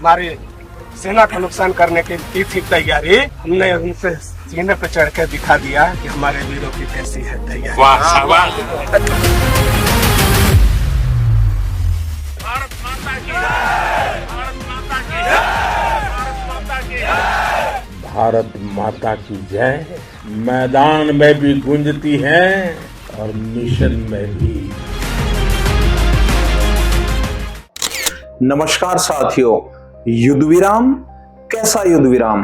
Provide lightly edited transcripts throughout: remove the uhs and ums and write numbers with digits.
हमारी सेना का नुकसान करने की थी तैयारी, हमने उनसे सीने पे चढ़ के दिखा दिया कि हमारे वीरों की कैसी है तैयारी। वाह शाबाश। भारत माता की जय, भारत माता की जय, भारत माता की जय। भारत माता की जय मैदान में भी गूंजती है और मिशन में भी। नमस्कार साथियों, युद्ध विराम कैसा युद्ध विराम?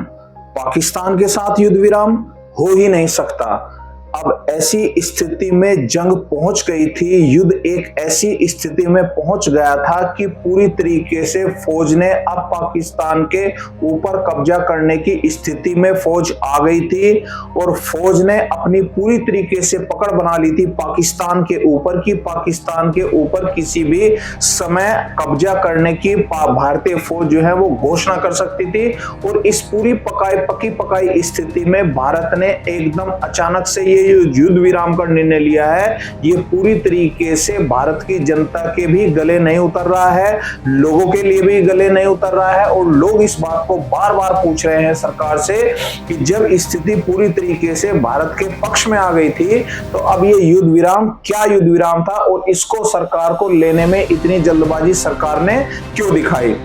पाकिस्तान के साथ युद्ध विराम हो ही नहीं सकता। अब ऐसी स्थिति में जंग पहुंच गई थी, युद्ध एक ऐसी स्थिति में पहुंच गया था कि पूरी तरीके से फौज ने अब पाकिस्तान के ऊपर कब्जा करने की स्थिति में फौज आ गई थी और फौज ने अपनी पूरी तरीके से पकड़ बना ली थी पाकिस्तान के ऊपर कि पाकिस्तान के ऊपर किसी भी समय कब्जा करने की भारतीय फौज जो है वो घोषणा कर सकती थी। और इस पूरी पकी पकाई स्थिति में भारत ने एकदम अचानक से ये युद्ध विराम का निर्णय लिया है। ये पूरी तरीके से भारत की जनता के भी गले नहीं उतर रहा है, लोगों के लिए भी गले नहीं उतर रहा है और लोग इस बात को बार बार पूछ रहे हैं सरकार से कि जब स्थिति पूरी तरीके से भारत के पक्ष में आ गई थी तो अब ये युद्ध विराम क्या युद्ध विराम था और इसको सरकार को लेने में इतनी जल्दबाजी सरकार ने क्यों दिखाई।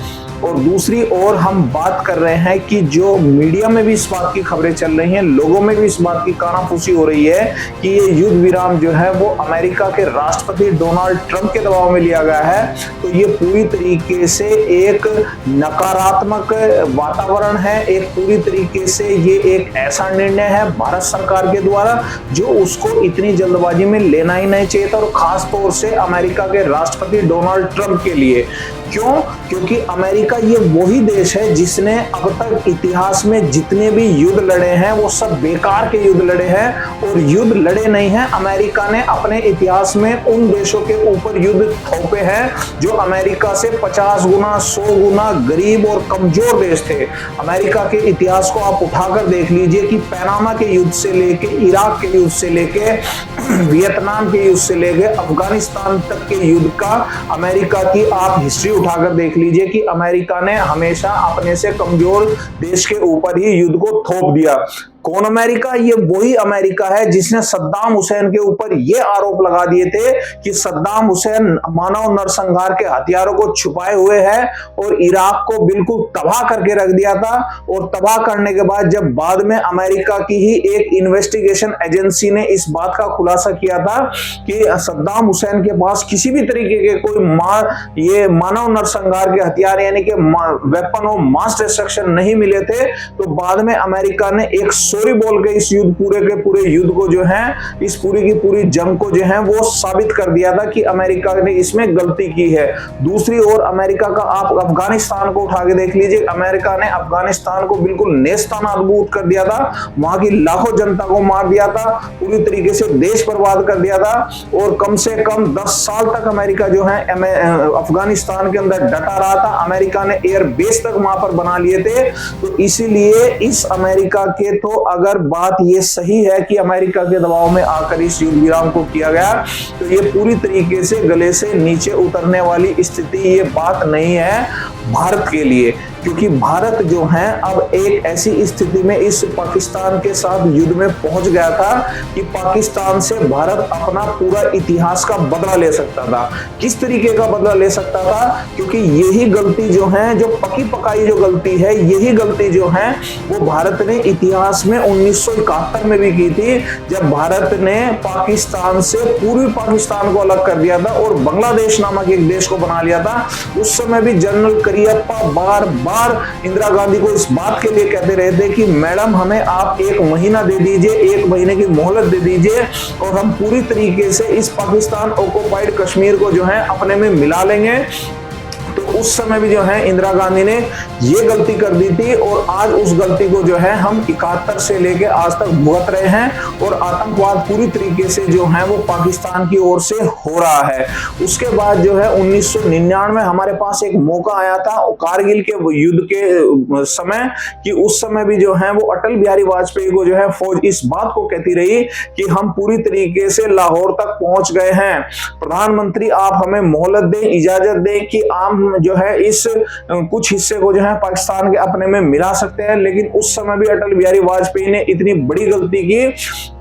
और दूसरी ओर हम बात कर रहे हैं कि जो मीडिया में भी इस बात की खबरें चल रही हैं, लोगों में भी इस बात की कानाफूसी हो रही है कि ये युद्ध विराम जो है वो अमेरिका के राष्ट्रपति डोनाल्ड ट्रंप के दबाव में लिया गया है। तो ये पूरी तरीके से एक नकारात्मक वातावरण है, एक पूरी तरीके से ये एक ऐसा निर्णय है भारत सरकार के द्वारा जो उसको इतनी जल्दबाजी में लेना ही नहीं चाहिए था और खास तौर से अमेरिका के राष्ट्रपति डोनाल्ड ट्रंप के लिए। क्यों? क्योंकि अमेरिका ये वही देश है जिसने अब तक इतिहास में जितने भी युद्ध लड़े हैं वो सब बेकार के युद्ध लड़े हैं और युद्ध लड़े नहीं हैं। अमेरिका ने अपने इतिहास में उन देशों के ऊपर युद्ध थोपे हैं जो अमेरिका से 50 गुना 100 गुना गरीब और कमजोर देश थे। अमेरिका के इतिहास को आप उठाकर देख लीजिए कि पैनामा के युद्ध से लेके, इराक के युद्ध से लेके, वियतनाम के युद्ध से लेके अफगानिस्तान तक के युद्ध का अमेरिका की आप हिस्ट्री उठाकर देख लीजिए कि अमेरिका ने हमेशा अपने से कमजोर देश के ऊपर ही युद्ध को थोप दिया। कौन अमेरिका? ये वही अमेरिका है जिसने सद्दाम हुसैन के ऊपर ये आरोप लगा दिए थे कि सद्दाम हुसैन मानव नरसंहार के हथियारों को छुपाए हुए है और इराक को बिल्कुल तबाह करके रख दिया था। और तबाह करने के बाद जब बाद में अमेरिका की ही एक इन्वेस्टिगेशन एजेंसी ने इस बात का खुलासा किया था कि सद्दाम हुसैन के पास किसी भी तरीके के कोई ये मानव नरसंहार के हथियार यानी कि वेपन ऑफ मास डिस्ट्रक्शन नहीं मिले थे, तो बाद में अमेरिका ने एक सॉरी बोल के इस युद्ध पूरे के पूरे युद्ध को जो है, इस पूरी की पूरी जंग को जो है वो साबित कर दिया था कि अमेरिका ने इसमें गलती की है। दूसरी ओर अमेरिका का आप अफगानिस्तान को उठा के देख लीजिए, अमेरिका ने अफगानिस्तान को बिल्कुल नेस्तनाबूद कर दिया था, वहां की लाखों जनता को मार दिया था, पूरी तरीके से देश बर्बाद कर दिया था और कम से कम 10 साल तक अमेरिका जो है अफगानिस्तान के अंदर डटा रहा था। अमेरिका ने एयर बेस तक वहां पर बना लिए थे। तो इसीलिए इस अमेरिका के तो अगर बात ये सही है कि अमेरिका के दबाव में आकर इस युद्ध विराम को किया गया तो ये पूरी तरीके से गले से नीचे उतरने वाली स्थिति ये बात नहीं है भारत के लिए, क्योंकि भारत जो है अब एक ऐसी स्थिति में इस पाकिस्तान के साथ युद्ध में पहुंच गया था कि पाकिस्तान से भारत अपना पूरा इतिहास का बदला ले सकता था। किस तरीके का बदला ले सकता था? क्योंकि यही गलती जो है, जो पकी पकाई जो गलती है, यही गलती जो है वो भारत ने इतिहास में 1971 में भी की थी, जब भारत ने पाकिस्तान से पूर्वी पाकिस्तान को अलग कर दिया था और बांग्लादेश नामक एक देश को बना लिया था। उस समय भी जनरल करियप्पा बार बार इंदिरा गांधी को इस बात के लिए कहते रहे थे कि मैडम हमें आप 1 महीना दे दीजिए, 1 महीने की मोहलत दे दीजिए और हम पूरी तरीके से इस पाकिस्तान ऑक्युपाइड कश्मीर को जो है अपने में मिला लेंगे। तो उस समय भी जो है इंदिरा गांधी ने ये गलती कर दी थी और आज उस गलती को जो है हम 71 से लेके आज तक भुगत रहे हैं और आतंकवाद पूरी तरीके से जो है वो पाकिस्तान की ओर से हो रहा है। उसके बाद जो है 1999 में हमारे पास एक मौका आया था कारगिल के युद्ध के समय कि उस समय भी जो है वो अटल बिहारी वाजपेयी को जो है फौज इस बात को कहती रही कि हम पूरी तरीके से लाहौर तक पहुंच गए हैं, प्रधानमंत्री आप हमें मोहलत दें, इजाजत दें कि हम हम जो है इस कुछ हिस्से को जो है पाकिस्तान के अपने में मिला सकते हैं, लेकिन उस समय भी अटल बिहारी वाजपेयी ने इतनी बड़ी गलती की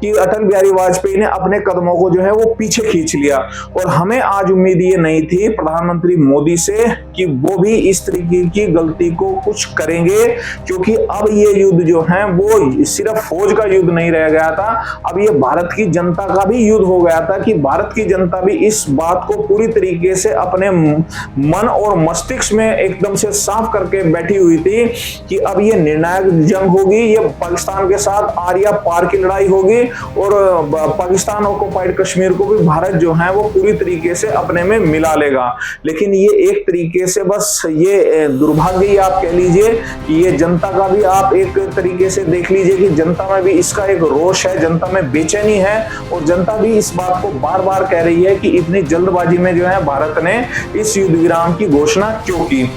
कि अटल बिहारी वाजपेयी ने अपने कदमों को जो है वो पीछे खींच लिया। और हमें आज उम्मीद ये नहीं थी प्रधानमंत्री मोदी से कि वो भी इस तरीके की गलती को कुछ करेंगे, क्योंकि अब ये युद्ध जो है वो सिर्फ फौज का युद्ध नहीं रह गया था, अब ये भारत की जनता का भी युद्ध हो गया था कि भारत की जनता भी इस बात को पूरी तरीके से अपने मन और मस्तिष्क में एकदम से साफ करके बैठी हुई थी कि अब ये निर्णायक जंग होगी, ये पाकिस्तान के साथ आर या पार की लड़ाई होगी और पाकिस्तान ऑक्युपाइड कश्मीर को भी भारत जो है वो पूरी तरीके से अपने में मिला लेगा। लेकिन ये एक तरीके से बस ये दुर्भाग्य ही आप कह लीजिए कि ये जनता का भी आप एक तरीके से देख लीजिए कि जनता में भी इसका एक रोष है, जनता में बेचैनी है और जनता भी इस बात को बार बार कह रही है कि इतनी जल्दबाजी में जो है भारत ने इस युद्ध विराम की घोषणा क्यों की।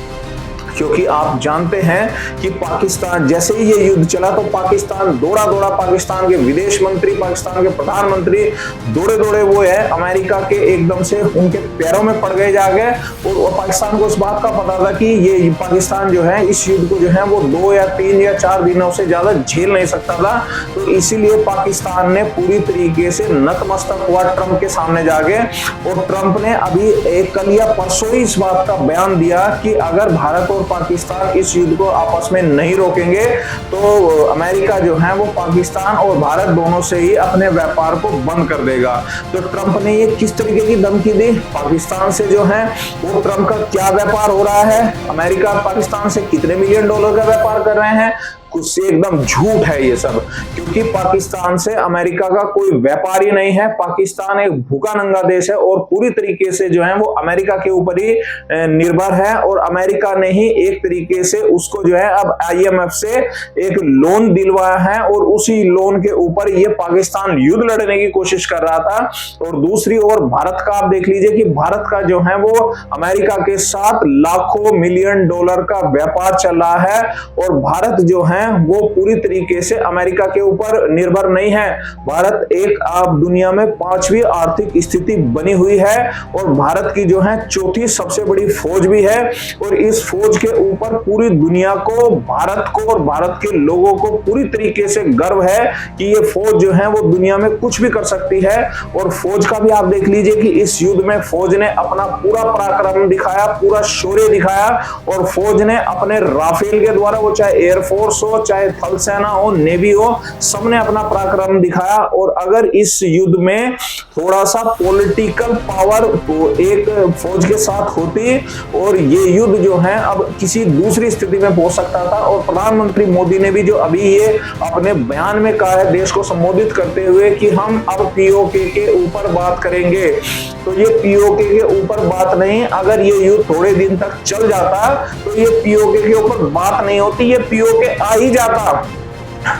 क्योंकि आप जानते हैं कि पाकिस्तान जैसे ही ये युद्ध चला तो पाकिस्तान दौड़ा पाकिस्तान के विदेश मंत्री, पाकिस्तान के प्रधानमंत्री दौड़े वो है अमेरिका के एकदम से उनके पैरों में पड़ गए जाके, और पाकिस्तान को इस बात का पता था कि ये पाकिस्तान जो है इस युद्ध को जो है वो 2 या 3 या 4 दिनों से ज्यादा झेल नहीं सकता था। तो इसीलिए पाकिस्तान ने पूरी तरीके से नतमस्तक हुआ ट्रंप के सामने जाके, और ट्रंप ने अभी कल या परसों ही इस बात का बयान दिया कि अगर भारत और पाकिस्तान इस युद्ध को आपस में नहीं रोकेंगे तो अमेरिका जो है वो पाकिस्तान और भारत दोनों से ही अपने व्यापार को बंद कर देगा। तो ट्रंप ने ये किस तरीके की धमकी दी, पाकिस्तान से जो है वो ट्रंप का क्या व्यापार हो रहा है, अमेरिका पाकिस्तान से कितने मिलियन डॉलर का व्यापार कर रहे हैं, कुछ से एकदम झूठ है ये सब, क्योंकि पाकिस्तान से अमेरिका का कोई व्यापार ही नहीं है। पाकिस्तान एक भूखा नंगा देश है और पूरी तरीके से जो है वो अमेरिका के ऊपर ही निर्भर है, और अमेरिका ने ही एक तरीके से उसको जो है अब IMF से एक लोन दिलवाया है और उसी लोन के ऊपर ये पाकिस्तान युद्ध लड़ने की कोशिश कर रहा था। और दूसरी ओर भारत का आप देख लीजिए कि भारत का जो है वो अमेरिका के साथ लाखों मिलियन डॉलर का व्यापार चल रहा है, और भारत जो है वो पूरी तरीके से अमेरिका के ऊपर निर्भर नहीं है। भारत एक आप दुनिया में 5वीं आर्थिक स्थिति बनी हुई है और भारत की जो है 4थी सबसे बड़ी फौज भी है, और इस फौज के ऊपर पूरी दुनिया को, भारत को और भारत के लोगों को पूरी तरीके से गर्व है कि ये फौज जो है वो दुनिया में कुछ भी कर सकती है। और फौज का भी आप देख लीजिए कि इस युद्ध में फौज ने अपना पूरा पराक्रम दिखाया, पूरा शौर्य दिखाया, और फौज ने अपने राफेल के द्वारा, वो चाहे एयरफोर्स हो, चाहे थल सेना हो, नेवी हो, सबने अपना पराक्रम दिखाया। और अगर इस युद्ध में थोड़ा सा पॉलिटिकल पावर एक फौज के साथ होती और ये युद्ध जो है अब किसी दूसरी स्थिति में पहुंच सकता था। और प्रधानमंत्री मोदी ने भी जो अभी ये अपने बयान में कहा है देश को संबोधित करते हुए कि हम अब POK के ऊपर बात करेंगे, तो ये POK के ऊपर बात नहीं, अगर ये युद्ध थोड़े दिन तक चल जाता तो ये POK के ऊपर बात नहीं होती, ये POK आ ही जाता।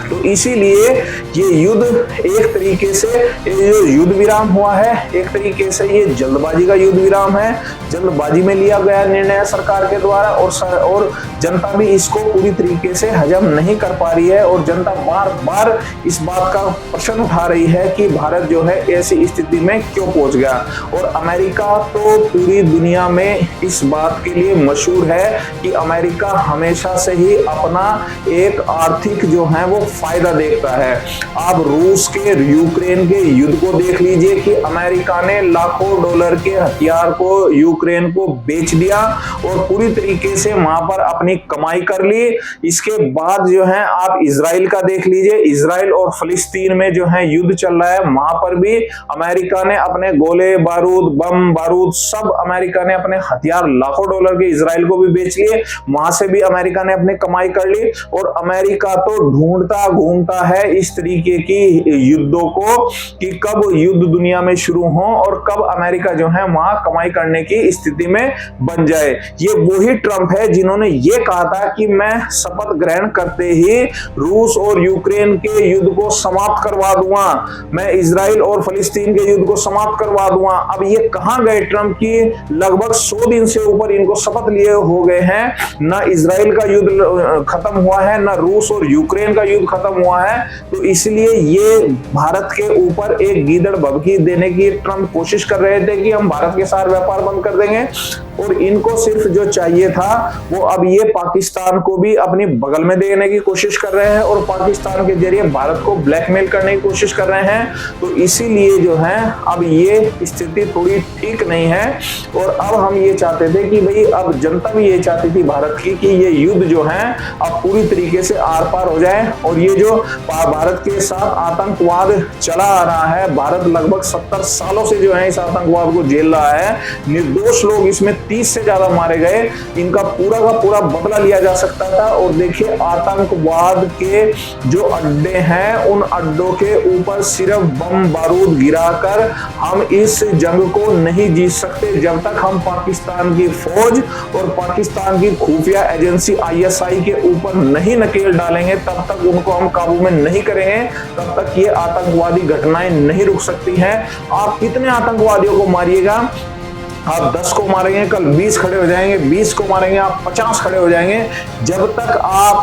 तो इसीलिए ये युद्ध एक तरीके से जो युद्ध विराम हुआ है, एक तरीके से ये जल्दबाजी का युद्ध विराम है, जल्दबाजी में लिया गया निर्णय सरकार के द्वारा, और जनता भी इसको पूरी तरीके से हजम नहीं कर पा रही है। और जनता बार बार इस बात का प्रश्न उठा रही है कि भारत जो है ऐसी स्थिति में क्यों पहुंच गया। और अमेरिका तो पूरी दुनिया में इस बात के लिए मशहूर है कि अमेरिका हमेशा से ही अपना एक आर्थिक जो है वो फायदा देखता है। आप रूस के यूक्रेन के युद्ध को देख लीजिए कि अमेरिका ने लाखों डॉलर के हथियार को यूक्रेन को बेच दिया और पूरी तरीके से वहां पर अपनी कमाई कर ली। इसके बाद जो है आप इजराइल का देख लीजिए, इजराइल और फिलिस्तीन में जो है युद्ध चल रहा है, वहां पर भी अमेरिका ने अपने गोले बारूद, बम बारूद, सब अमेरिका ने अपने हथियार लाखों डॉलर के इजराइल को भी बेच लिए, वहां से भी अमेरिका ने अपनी कमाई कर ली। और अमेरिका तो ढूंढता घूमता है इस तरीके की युद्धों को कि कब युद्ध दुनिया में शुरू हो और कब अमेरिका जो है वहां कमाई करने की स्थिति में बन जाए। ये वही ट्रंप है जिन्होंने ये कहा था कि मैं शपथ ग्रहण करते ही रूस और यूक्रेन के युद्ध को समाप्त करवा दूंगा, मैं इजराइल और फिलिस्तीन के युद्ध को समाप्त करवा दूंगा। अब ये कहां गए ट्रंप की लगभग 100 दिन से ऊपर इनको शपथ लिए हो गए हैं, ना इजराइल का युद्ध खत्म हुआ है, ना रूस और यूक्रेन का युद्ध खत्म हुआ है, तो इसलिए ये भारत के ऊपर एक गीदड़ भभकी देने की ट्रम्प कोशिश कर रहे थे कि हम भारत के साथ व्यापार बंद कर देंगे। और इनको सिर्फ जो चाहिए था वो अब ये पाकिस्तान को भी अपनी बगल में देने की कोशिश कर रहे हैं और पाकिस्तान के जरिए भारत को ब्लैकमेल करने की कोशिश कर रहे हैं। तो इसीलिए जो है अब ये स्थिति थोड़ी ठीक नहीं है। और अब हम ये चाहते थे कि भाई अब जनता भी ये चाहती थी भारत की कि ये युद्ध जो है अब पूरी तरीके से आर पार हो जाए। और ये जो भारत के साथ आतंकवाद चला आ रहा है, भारत लगभग 70 सालों से जो है इस आतंकवाद को झेल रहा है, निर्दोष लोग इसमें 30 से ज्यादा मारे गए, इनका पूरा का पूरा बदला लिया जा सकता था। और देखिए आतंकवाद के जो अड्डे हैं उन अड्डों के ऊपर सिर्फ बम बारूद गिराकर हम इस जंग को नहीं जीत सकते। जब तक हम पाकिस्तान की फौज और पाकिस्तान की खुफिया एजेंसी ISI के ऊपर नहीं नकेल डालेंगे, तब तक उनको हम काबू में नहीं करेंगे, तब तक ये आतंकवादी घटनाएं नहीं रुक सकती हैं। आप कितने आतंकवादियों को मारिएगा, आप 10 को मारेंगे कल 20 खड़े हो जाएंगे, 20 को मारेंगे आप 50 खड़े हो जाएंगे। जब तक आप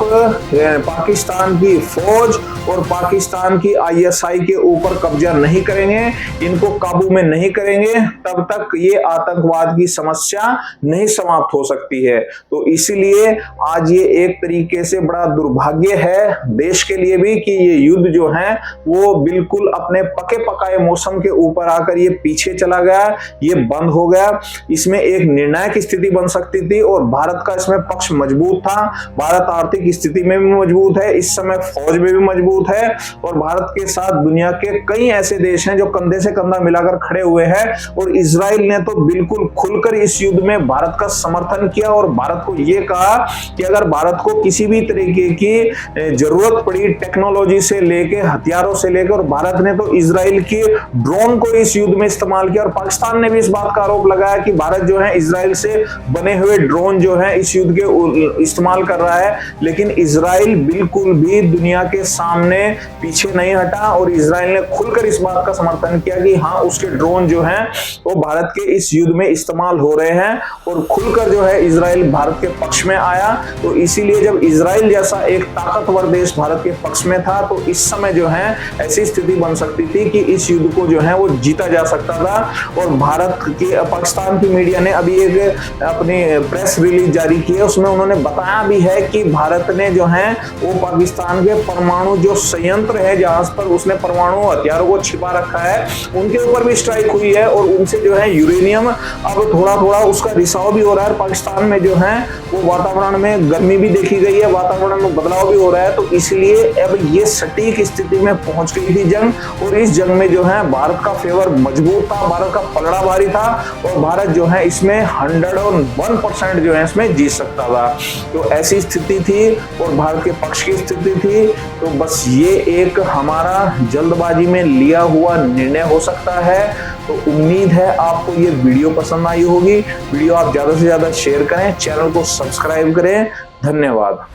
पाकिस्तान की फौज और पाकिस्तान की ISI के ऊपर कब्जा नहीं करेंगे, इनको काबू में नहीं करेंगे, तब तक ये आतंकवाद की समस्या नहीं समाप्त हो सकती है। तो इसीलिए आज ये एक तरीके से बड़ा दुर्भाग्य है देश के लिए भी कि ये युद्ध जो है वो बिल्कुल अपने पके पकाए मौसम के ऊपर आकर ये पीछे चला गया, ये बंद हो गया। इसमें एक निर्णायक स्थिति बन सकती थी और भारत का इसमें पक्ष मजबूत था। भारत आर्थिक स्थिति में भी मजबूत है, इस समय फौज में भी मजबूत है और भारत के साथ दुनिया के कई ऐसे देश हैं जो कंधे से कंधा मिलाकर खड़े हुए हैं। और इजराइल ने तो बिल्कुल खुलकर इस युद्ध में भारत का समर्थन किया और भारत को यह कहा कि अगर भारत को किसी भी तरीके की जरूरत पड़ी टेक्नोलॉजी से लेकर हथियारों से लेकर, और भारत ने तो इजराइल की ड्रोन को इस युद्ध में इस्तेमाल किया। और पाकिस्तान ने भी इस बात का आरोप लगाया कि भारत जो है इजराइल से बने हुए ड्रोन जो है इस युद्ध के इस्तेमाल कर रहा है। लेकिन इजराइल बिल्कुल भी दुनिया के सामने पीछे नहीं हटा और इजराइल ने खुलकर इस बात का समर्थन किया कि हाँ उसके ड्रोन जो हैं वो भारत के इस युद्ध में इस्तेमाल हो रहे हैं। और खुलकर जो है इजराइल भारत के पक्ष में आया। तो इसीलिए जब इजराइल जैसा एक ताकतवर देश भारत के पक्ष में था तो इस समय जो है ऐसी स्थिति बन सकती थी कि इस युद्ध को जो है वो जीता जा सकता था। और भारत की पाकिस्तान की मीडिया ने अभी एक अपनी प्रेस रिलीज जारी की है, उसमें उन्होंने बताया भी है कि भारत ने जो है वो पाकिस्तान के परमाणु जो संयंत्र है जहां पर उसने परमाणु हथियारों को छिपा रखा है उनके ऊपर भी स्ट्राइक हुई है और उनसे जो है यूरेनियम अब थोड़ा थोड़ा उसका रिसाव भी हो रहा है। पाकिस्तान में जो है वो वातावरण में गर्मी भी देखी गई है, वातावरण में बदलाव भी हो रहा है। तो इसलिए अब ये सटीक स्थिति में पहुंच गई थी जंग और इस जंग में जो है भारत का फेवर मजबूत था, भारत का पलड़ा भारी था और भारत जो है इसमें 101% जो है इसमें जीत सकता था। तो ऐसी स्थिति थी और भारत के पक्ष की स्थिति थी। तो बस ये एक हमारा जल्दबाजी में लिया हुआ निर्णय हो सकता है। तो उम्मीद है आपको ये वीडियो पसंद आई होगी। वीडियो आप ज्यादा से ज्यादा शेयर करें, चैनल को सब्सक्राइब करें। धन्यवाद।